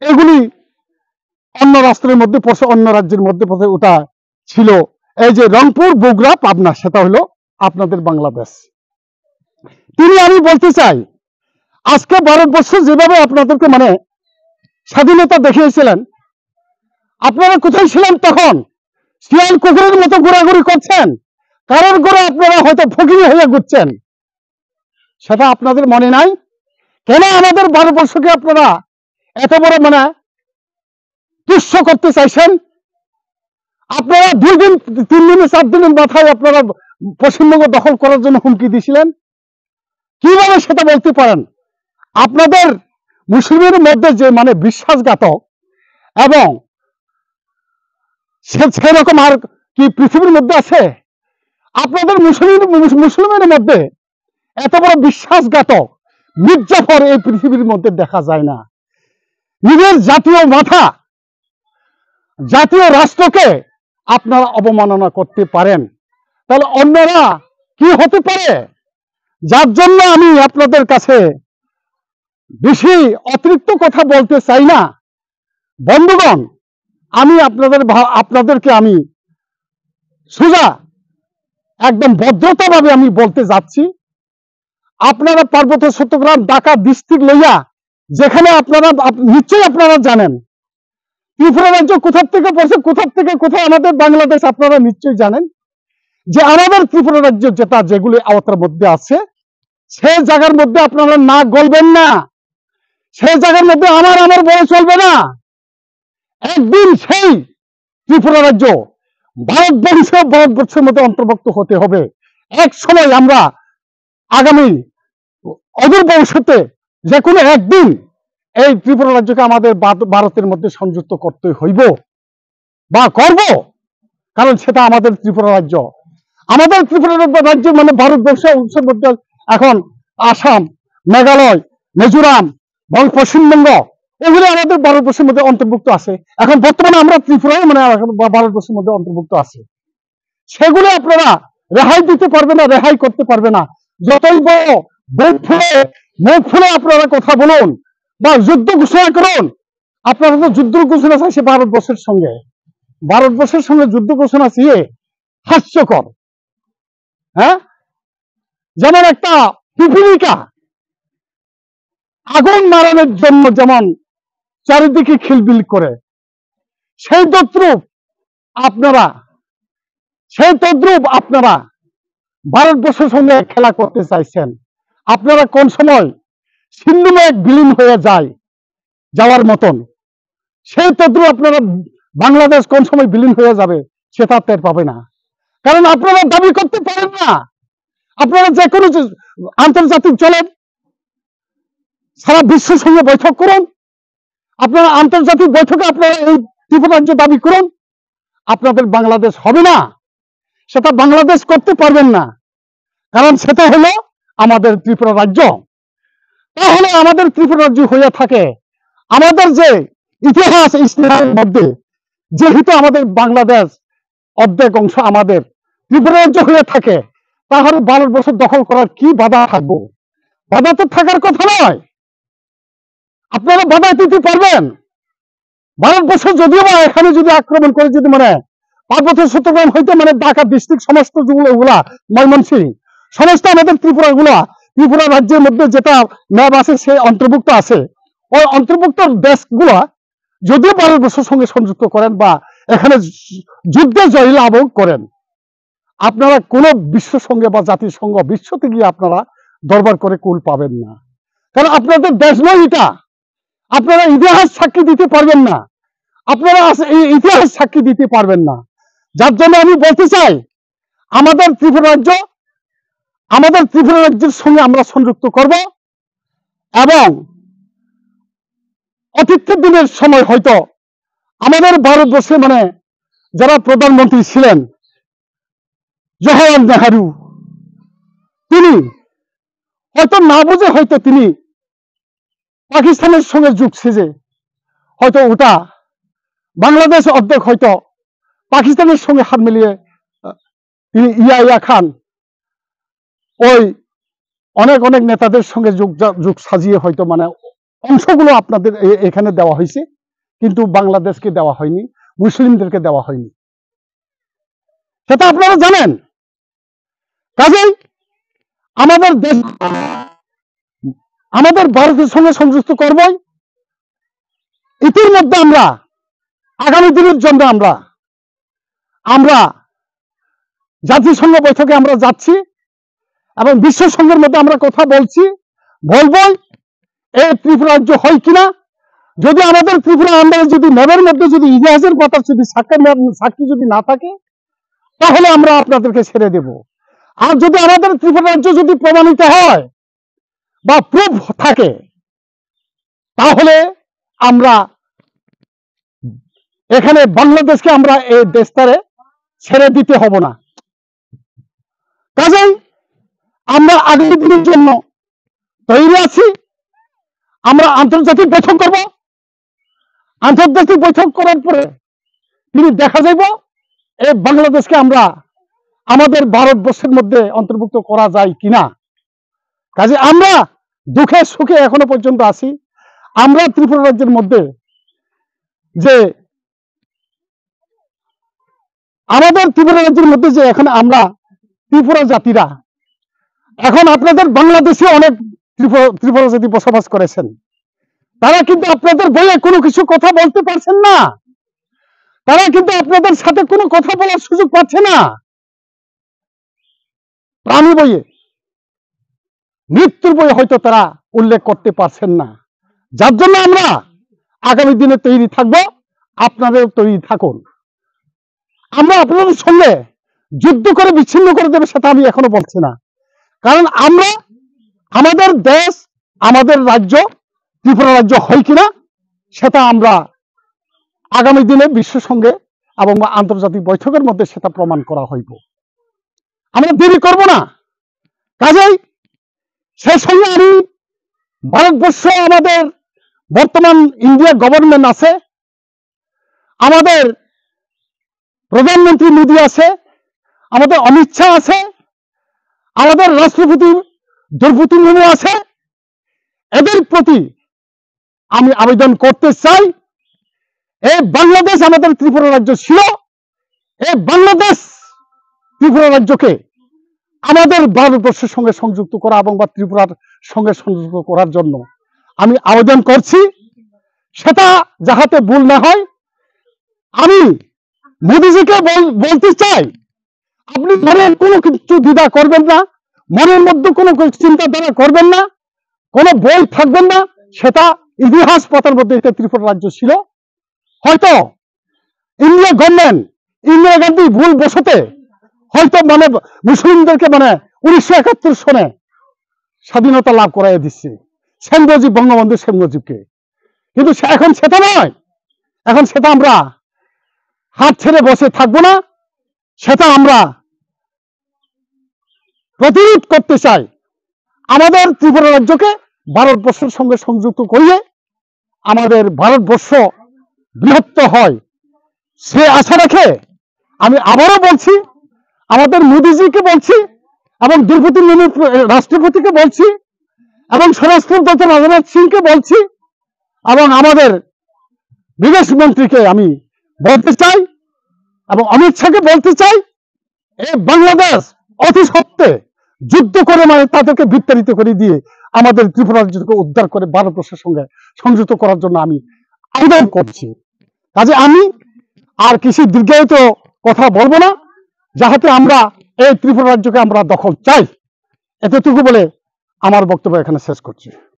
এগুলি অন্য রাষ্ট্রের মধ্যে পড়ছে, অন্য রাজ্যের মধ্যে পড়ছে। ওটা ছিল এই যে রংপুর, বগুড়া, পাবনা, সেটা হলো আপনাদের বাংলাদেশ। আমি বলতে চাই, আজকে ভারতবর্ষ যেভাবে আপনাদেরকে মানে স্বাধীনতা দেখিয়েছিলেন, আপনারা কোথায় ছিলেন তখন? শিয়াল কুকুরের মতো ঘোরাঘুরি করছেন, কারোর ঘরে আপনারা হয়তো ফকির হয়ে ঘুরছেন, সেটা আপনাদের মনে নাই? কেন আমাদের ভারতবর্ষকে আপনারা এত বড় মানে তুচ্ছ করতে চাইছেন? আপনারা 2 দিন 3 দিনে 4 দিনের মাথায় আপনারা পশ্চিমবঙ্গ দখল করার জন্য হুমকি দিয়েছিলেন। কিভাবে সেটা বলতে পারেন? আপনাদের মুসলিমের মধ্যে যে মানে বিশ্বাসঘাতক, এবং সেরকম আর কি পৃথিবীর মধ্যে আছে? আপনাদের মুসলিমের মধ্যে এত বড় বিশ্বাসঘাতক মির্জাফর এই পৃথিবীর মধ্যে দেখা যায় না। নিজের জাতীয় মাথা, জাতীয় রাষ্ট্রকে আপনারা অবমাননা করতে পারেন, তাহলে অন্যরা কি হতে পারে? যার জন্য আমি আপনাদের কাছে বেশি অতিরিক্ত কথা বলতে চাই না। বন্ধুগণ, আমি আপনাদেরকে আমি সোজা একদম ভদ্রতাভাবে আমি বলতে যাচ্ছি, আপনারা পার্বত্য চট্টগ্রাম, ঢাকা ডিস্ট্রিক্ট লইয়া যেখানে আপনারা নিশ্চয়ই আপনারা জানেন ত্রিপুরা রাজ্য কোথা থেকে পড়ছে, কোথা থেকে কোথায় আমাদের বাংলাদেশ, আপনারা নিশ্চয়ই জানেন যে আমাদের ত্রিপুরা রাজ্য যেগুলি আওতার মধ্যে আছে, সেই জায়গার মধ্যে আপনারা না গলবেন না, সেই জায়গার মধ্যে আমার বলে চলবে না। একদিন সেই ত্রিপুরা রাজ্য ভারতবর্ষের মধ্যে অন্তর্ভুক্ত হতে হবে। এক সময় আমরা আগামী অদূর ভবিষ্যতে যে কোনো একদিন এই ত্রিপুরা রাজ্যকে আমাদের ভারতের মধ্যে সংযুক্ত করতে হইব বা করব, কারণ সেটা আমাদের ত্রিপুরা রাজ্য। আমাদের ত্রিপুরা রাজ্য মানে ভারতবর্ষের মধ্যে এখন আসাম, মেঘালয়, মিজোরাম, পশ্চিমবঙ্গ, এগুলো আমাদের ভারতবর্ষের মধ্যে অন্তর্ভুক্ত আছে। এখন বর্তমানে আমরা ত্রিপুরায় মানে ভারতবর্ষের মধ্যে অন্তর্ভুক্ত আছে। সেগুলো আপনারা রেহাই দিতে পারবে না, রেহাই করতে পারবে না। যতই বড় মুখ ফুলে আপনারা কথা বলুন বা যুদ্ধ ঘোষণা করুন, আপনারা তো যুদ্ধ ঘোষণা চাইছে ভারতবর্ষের সঙ্গে যুদ্ধ ঘোষণা চেয়ে হাস্যকর। হ্যাঁ, যেমন একটা পিপিলিকা আগুন মারানোর জন্য যেমন চারিদিকে খিলবিল করে, সেই তদ্রুপ আপনারা ভারতবর্ষের সঙ্গে খেলা করতে চাইছেন। আপনারা কোন সময় ছিন্নময় বিলীন হয়ে যাওয়ার মতন, সেই তদ্রুপ আপনারা বাংলাদেশ কোন সময় বিলীন হয়ে যাবে সেটা টের পাবে না। কারণ আপনারা দাবি করতে পারেন না। আপনারা যে কোনো আন্তর্জাতিক চলেন, সারা বিশ্বের সঙ্গে বৈঠক করুন, আপনারা আন্তর্জাতিক বৈঠকে আপনারা এই ত্রিপুরা রাজ্য দাবি করুন, আপনাদের বাংলাদেশ হবে না, সেটা বাংলাদেশ করতে পারবেন না। কারণ সেটা হলো আমাদের ত্রিপুরা রাজ্য। তাহলে আমাদের ত্রিপুরা রাজ্য হয়ে থাকে, আমাদের যে ইতিহাসের মধ্যে যেহেতু আমাদের বাংলাদেশ অর্ধেক অংশ আমাদের ত্রিপুরা রাজ্য হয়ে থাকে, তাহলে ভারতবর্ষ দখল করার কি বাধা থাকবো? বাধা তো থাকার কথা নয়। আপনারা বাধা দিতে পারবেন? ভারতবর্ষ যদিও বা এখানে যদি আক্রমণ করে, যদি মানে পার্বত্য চট্টগ্রাম হইতে মানে ঢাকা ডিস্ট্রিক্ট সমস্ত যেগুলা ময়মনসিংহ সমস্ত আমাদের ত্রিপুরা রাজ্যের মধ্যে যেটা ম্যাপ আছে সে অন্তর্ভুক্ত আছে, ওই অন্তর্ভুক্ত দেশগুলা যদিও ভারতবর্ষের সঙ্গে সংযুক্ত করেন বা এখানে যুদ্ধে জয়লাভ করেন, আপনারা কোন বিশ্বসংঘে বা জাতিসংঘ বিশ্বতে গিয়ে আপনারা দরবার করে কুল পাবেন না। কারণ আপনাদের দেশ নয় এটা। আপনারা ইতিহাস সাক্ষী দিতে পারবেন না, আপনারা এই ইতিহাস সাক্ষী দিতে পারবেন না। যার জন্য আমি বলতে চাই, আমাদের ত্রিপুরা রাজ্যের সঙ্গে আমরা সংযুক্ত করব, এবং অতীতের দিনের সময় হয়তো আমাদের ভারতবর্ষে মানে যারা প্রধানমন্ত্রী ছিলেন, জওহরলাল নেহেরু, তিনি হয়তো না বুঝে হয়তো তিনি পাকিস্তানের সঙ্গে যুগ সেজে হয়তো ওটা বাংলাদেশ অর্ধেক হয়তো পাকিস্তানের সঙ্গে হাত মিলিয়ে তিনি ইয়া খান ওই অনেক নেতাদের সঙ্গে যুগ সাজিয়ে হয়তো মানে অংশগুলো আপনাদের এখানে দেওয়া হয়েছে, কিন্তু বাংলাদেশকে দেওয়া হয়নি, মুসলিমদেরকে দেওয়া হয়নি, সেটা আপনারা জানেন। কাজেই আমাদের দেশ আমাদের ভারতের সঙ্গে সংযুক্ত করবই। ইতিমধ্যে আমরা আগামী দিনের জন্য আমরা জাতিসংঘ বৈঠকে আমরা যাচ্ছি এবং বিশ্ব সংঘের মধ্যে আমরা কথা বলবই। এই ত্রিপুরা রাজ্য হয় কিনা, যদি আমাদের ত্রিপুরা আন্দোলন যদি নেবের মধ্যে যদি ইতিহাসের কথা যদি সাক্ষী যদি না থাকে, তাহলে আমরা আপনাদেরকে ছেড়ে দেব। আর যদি আমাদের ত্রিপুরা রাজ্য যদি প্রমাণিত হয় বা প্রুফ থাকে, তাহলে আমরা এখানে বাংলাদেশকে আমরা এই দেশটারে ছেড়ে দিতে হব না। কাজেই আমরা আগামী দিনের জন্য তৈরি আছি। আমরা আন্তর্জাতিক বৈঠক করব। আন্তর্জাতিক বৈঠক করার পরে তিনি দেখা যাইব এই বাংলাদেশকে আমরা আমাদের ভারতবর্ষের মধ্যে অন্তর্ভুক্ত করা যায় কিনা। কাজে আমরা দুঃখে সুখে এখনো পর্যন্ত আছি। আমরা ত্রিপুরা রাজ্যের মধ্যে যে আমাদের ত্রিপুরা রাজ্যের মধ্যে যে এখন আমরা ত্রিপুরা জাতিরা, এখন আপনাদের বাংলাদেশে অনেক ত্রিপুরা জাতি বসবাস করেছেন, তারা কিন্তু আপনাদের বইয়ে কোনো কিছু কথা বলতে পারছেন না, তারা কিন্তু আপনাদের সাথে কোনো কথা বলার সুযোগ পাচ্ছে না। প্রাণী বইয়ে, মৃত্যুর বইয়ে হয়তো তারা উল্লেখ করতে পারছেন না। যার জন্য আমরা আগামী দিনে তৈরি থাকব, আপনাদের তৈরি থাকুন। আমরা আপনাদের সঙ্গে যুদ্ধ করে বিচ্ছিন্ন করে দেবে সেটা আমি এখনো বলছি না, কারণ আমরা আমাদের দেশ, আমাদের রাজ্য ত্রিপুরা রাজ্য হয় কিনা সেটা আমরা আগামী দিনে বিশ্ব সঙ্গে এবং আন্তর্জাতিক বৈঠকের মধ্যে সেটা প্রমাণ করা হইব। আমরা দেরি করব না। কাজেই সেই সঙ্গে আমি ভারতবর্ষ, আমাদের বর্তমান ইন্ডিয়া গভর্নমেন্ট আছে, আমাদের প্রধানমন্ত্রী মোদী আছে, আমাদের অমিত শাহ আছে, আমাদের রাষ্ট্রপতি দ্রৌপদী মুর্মু আছে, এদের প্রতি আমি আবেদন করতে চাই, এই বাংলাদেশ আমাদের ত্রিপুরা রাজ্য ছিল, এই বাংলাদেশ ত্রিপুরা রাজ্যকে আমাদের ভারতবর্ষের সঙ্গে সংযুক্ত করা এবং বা ত্রিপুরার সঙ্গে সংযুক্ত করার জন্য আমি আবেদন করছি। সেটা যাহাতে ভুল না হয়, আমি মোদীজিকে বলতে চাই, আপনি মনে কোনো কিছু দ্বিধা করবেন না, মনের মধ্যে কোনো চিন্তাধারা করবেন না, কোনো বই থাকবেন না। সেটা ইতিহাস পাতার মধ্যে এটা ত্রিপুরা রাজ্য ছিল। হয়তো ইন্ডিয়া গভর্নমেন্ট, ইন্দিরা গান্ধী ভুল বসতে হয়তো মুসলিমদেরকে 1971 সনে স্বাধীনতা লাভ করাই দিচ্ছে শেখ মুজিব, বঙ্গবন্ধু শেখ মুজিবকে, কিন্তু এখন সেটা নয়। এখন সেটা আমরা হাত ছেড়ে বসে থাকবো না, সেটা আমরা প্রতিরোধ করতে চাই। আমাদের ত্রিপুরা রাজ্যকে ভারতবর্ষের সঙ্গে সংযুক্ত করিয়ে আমাদের ভারতবর্ষ বৃহত্তর হয়, সে আশা রেখে আমি আবারও বলছি, আমাদের মোদীজিকে বলছি এবং দ্রৌপদী মুর্মু রাষ্ট্রপতিকে বলছি এবং স্বরাষ্ট্রমন্ত্রী রাজনাথ সিংকে বলছি এবং আমাদের বিদেশ মন্ত্রীকে আমি বলতে চাই এবং অমিত শাহকে বলতে চাই, এই বাংলাদেশ অতি সত্ত্বে যুদ্ধ করে তাদেরকে বিতাড়িত করে দিয়ে আমাদের ত্রিপুরা রাজ্যকে উদ্ধার করে ভারতবর্ষের সঙ্গে সংযুক্ত করার জন্য আমি আবেদন করছি। কাজে আমি আর কিছু দীর্ঘায়িত কথা বলবো না, যাহাতে আমরা এই ত্রিপুরা রাজ্যকে আমরা দখল চাই। এতটুকু বলে আমার বক্তব্য এখানে শেষ করছি।